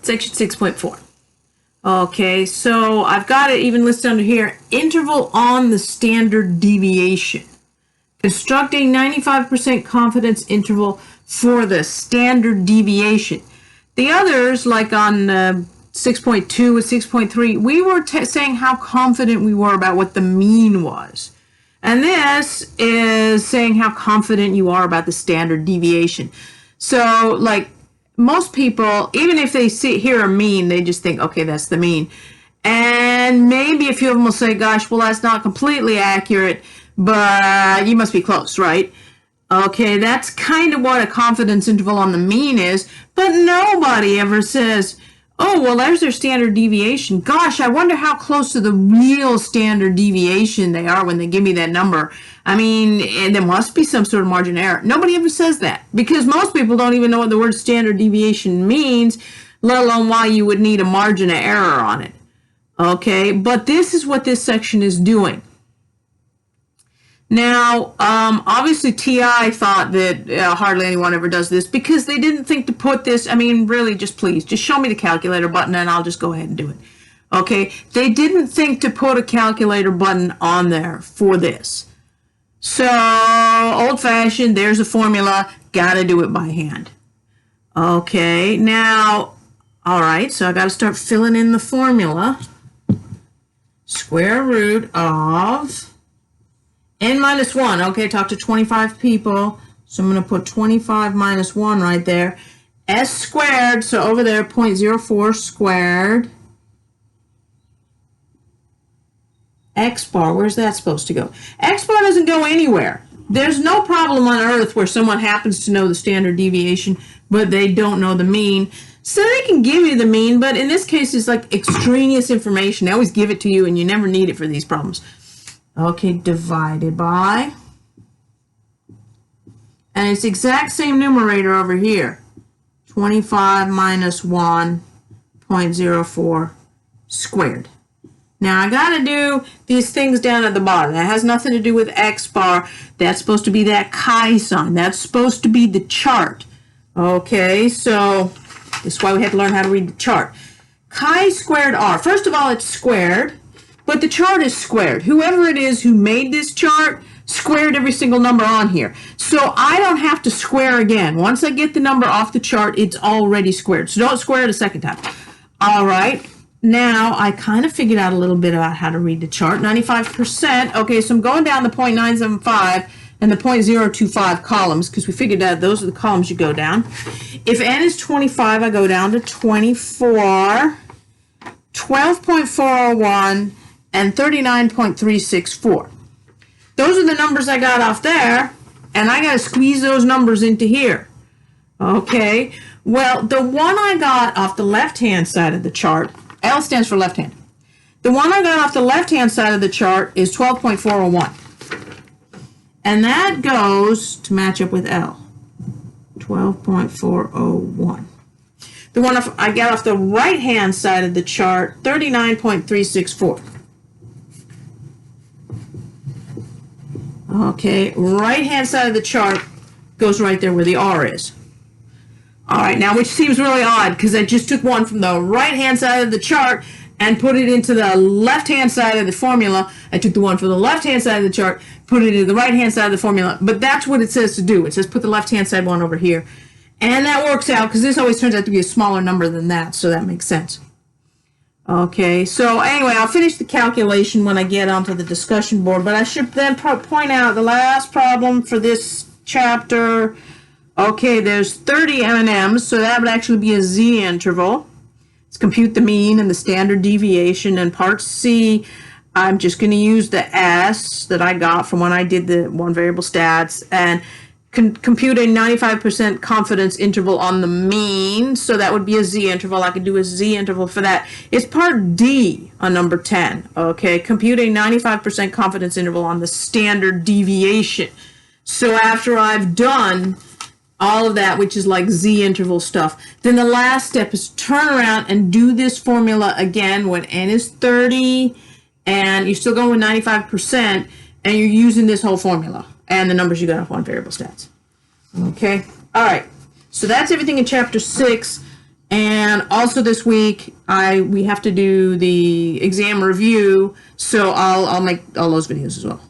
Section 6.4. Okay, so I've got it even listed under here. Interval on the standard deviation. Construct a 95% confidence interval for the standard deviation. The others, like on 6.2 and 6.3, we were saying how confident we were about what the mean was. And this is saying how confident you are about the standard deviation. So, like, most people, even if they hear a mean, they just think, okay, that's the mean. And maybe a few of them will say, gosh, well, that's not completely accurate, but you must be close, right? Okay, that's kind of what a confidence interval on the mean is, but nobody ever says, oh, well, there's their standard deviation. Gosh, I wonder how close to the real standard deviation they are when they give me that number. I mean, there must be some sort of margin of error. Nobody ever says that because most people don't even know what the word standard deviation means, let alone why you would need a margin of error on it. Okay, but this is what this section is doing. Now, obviously TI thought that hardly anyone ever does this because they didn't think to put this, I mean, really, please, just show me the calculator button and I'll just go ahead and do it. Okay, they didn't think to put a calculator button on there for this. So, old-fashioned, there's a formula, gotta do it by hand. Okay, now, all right, so I gotta start filling in the formula. Square root of n minus 1. Okay, talk to 25 people. So I'm going to put 25 minus 1 right there. S squared, so over there, 0.04 squared. X bar, where's that supposed to go? X bar doesn't go anywhere. There's no problem on Earth where someone happens to know the standard deviation, but they don't know the mean. So they can give you the mean, but in this case, it's like extraneous information. They always give it to you, and you never need it for these problems. Okay, divided by, and it's the exact same numerator over here, 25 minus 1.04 squared. Now I got to do these things down at the bottom. That has nothing to do with X bar. That's supposed to be that chi sign. That's supposed to be the chart. Okay, so this is why we have to learn how to read the chart. Chi squared r. First of all, it's squared. But the chart is squared. Whoever it is who made this chart squared every single number on here. So I don't have to square again. Once I get the number off the chart, it's already squared. So don't square it a second time. All right. Now I kind of figured out a little bit about how to read the chart. 95%. Okay, so I'm going down the 0.975 and the 0.025 columns because we figured out those are the columns you go down. If n is 25, I go down to 24, 12.401, and 39.364. Those are the numbers I got off there, and I got to squeeze those numbers into here. Okay, well, the one I got off the left-hand side of the chart, L stands for left-hand. The one I got off the left-hand side of the chart is 12.401. And that goes to match up with L, 12.401. The one I got off the right-hand side of the chart, 39.364. Okay, right-hand side of the chart goes right there where the R is. All right, now which seems really odd because I just took one from the right-hand side of the chart and put it into the left-hand side of the formula. I took the one from the left-hand side of the chart, put it into the right-hand side of the formula. But that's what it says to do. It says put the left-hand side one over here. And that works out because this always turns out to be a smaller number than that, so that makes sense. Okay, so anyway, I'll finish the calculation when I get onto the discussion board, but I should then point out the last problem for this chapter. Okay, there's 30 M&Ms, so that would actually be a Z interval. Let's compute the mean and the standard deviation. And part C, I'm just going to use the S that I got from when I did the one variable stats and compute a 95% confidence interval on the mean. So that would be a Z interval. I could do a Z interval for that. It's part D on number 10. Okay, compute a 95% confidence interval on the standard deviation. So after I've done all of that, which is like Z interval stuff, then the last step is turn around and do this formula again when n is 30 and you're still going with 95% and you're using this whole formula and the numbers you got off one variable stats. Okay, all right, so that's everything in chapter 6. And also this week, we have to do the exam review, so I'll make all those videos as well.